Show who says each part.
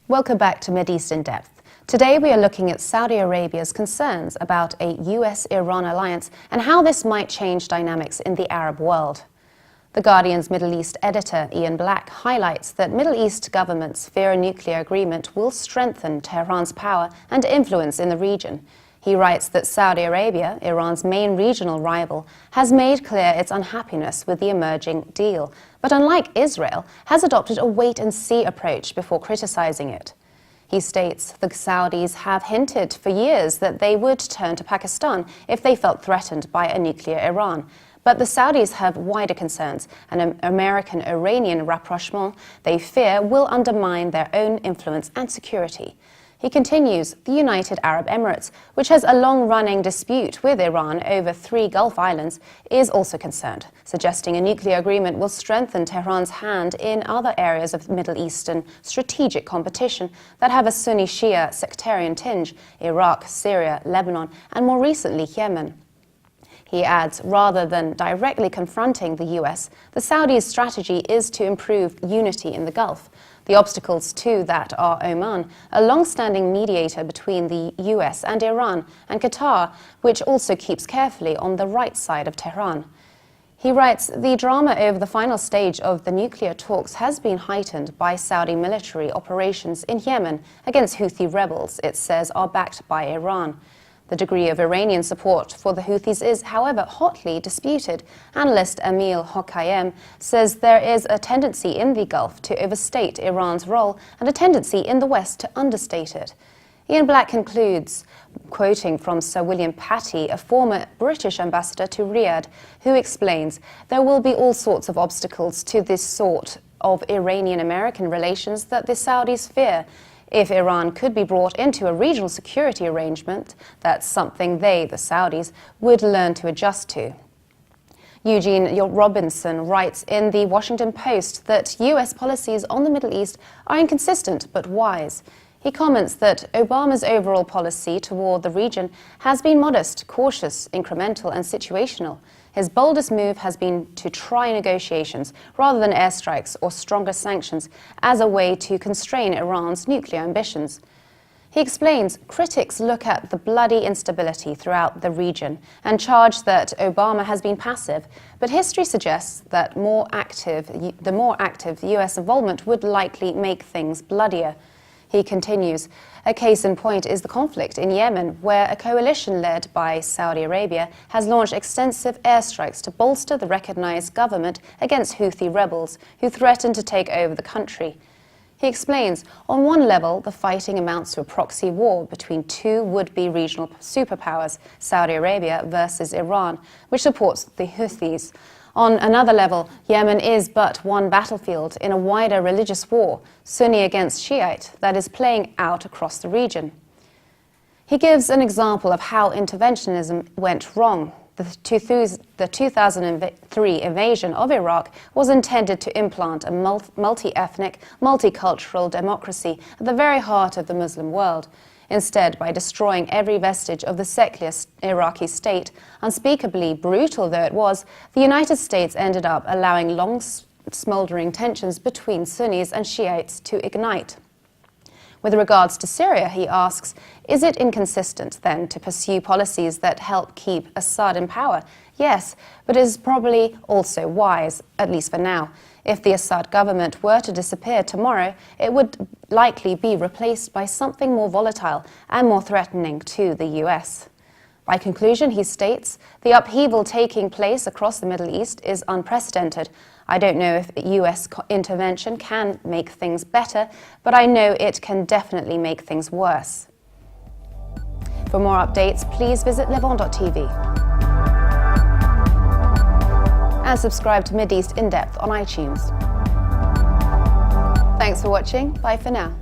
Speaker 1: Welcome back to Mideast in Depth. Today we are looking at Saudi Arabia's concerns about a US-Iran alliance and how this might change dynamics in the Arab world. The Guardian's Middle East editor, Ian Black, highlights that Middle East governments fear a nuclear agreement will strengthen Tehran's power and influence in the region. He writes that Saudi Arabia, Iran's main regional rival, has made clear its unhappiness with the emerging deal, but unlike Israel, has adopted a wait-and-see approach before criticizing it. He states the Saudis have hinted for years that they would turn to Pakistan if they felt threatened by a nuclear Iran. But the Saudis have wider concerns. An American-Iranian rapprochement, they fear, will undermine their own influence and security. He continues, the United Arab Emirates, which has a long-running dispute with Iran over 3 Gulf islands, is also concerned, suggesting a nuclear agreement will strengthen Tehran's hand in other areas of Middle Eastern strategic competition that have a Sunni-Shia sectarian tinge: Iraq, Syria, Lebanon, and more recently Yemen. He adds, rather than directly confronting the US, the Saudis' strategy is to improve unity in the Gulf. The obstacles to that are Oman, a long-standing mediator between the US and Iran, and Qatar, which also keeps carefully on the right side of Tehran. He writes, the drama over the final stage of the nuclear talks has been heightened by Saudi military operations in Yemen against Houthi rebels it says are backed by Iran. The degree of Iranian support for the Houthis is, however, hotly disputed. Analyst Emil Hokaiem says there is a tendency in the Gulf to overstate Iran's role and a tendency in the West to understate it. Ian Black concludes, quoting from Sir William Patty, a former British ambassador to Riyadh, who explains, there will be all sorts of obstacles to this sort of Iranian-American relations that the Saudis fear. If Iran could be brought into a regional security arrangement, that's something they, the Saudis, would learn to adjust to. Eugene Robinson writes in the Washington Post that US policies on the Middle East are inconsistent but wise. He comments that Obama's overall policy toward the region has been modest, cautious, incremental, and situational. His boldest move has been to try negotiations rather than airstrikes or stronger sanctions as a way to constrain Iran's nuclear ambitions. He explains critics look at the bloody instability throughout the region and charge that Obama has been passive, but history suggests that the more active US involvement would likely make things bloodier. He continues, a case in point is the conflict in Yemen, where a coalition led by Saudi Arabia has launched extensive airstrikes to bolster the recognized government against Houthi rebels who threaten to take over the country. He explains, on one level, the fighting amounts to a proxy war between 2 would-be regional superpowers, Saudi Arabia versus Iran, which supports the Houthis. On another level, Yemen is but one battlefield in a wider religious war, Sunni against Shiite, that is playing out across the region. He gives an example of how interventionism went wrong. The 2003 invasion of Iraq was intended to implant a multi-ethnic, multicultural democracy at the very heart of the Muslim world. Instead, by destroying every vestige of the secular Iraqi state, unspeakably brutal though it was, the United States ended up allowing long smoldering tensions between Sunnis and Shiites to ignite. With regards to Syria, he asks, is it inconsistent then to pursue policies that help keep Assad in power? Yes, but it is probably also wise, at least for now. If the Assad government were to disappear tomorrow, it would likely be replaced by something more volatile and more threatening to the US. By conclusion, he states, the upheaval taking place across the Middle East is unprecedented. I don't know if US intervention can make things better, but I know it can definitely make things worse. For more updates, please visit Levant.tv. And subscribe to Mideast in Depth on iTunes. Thanks for watching. Bye for now.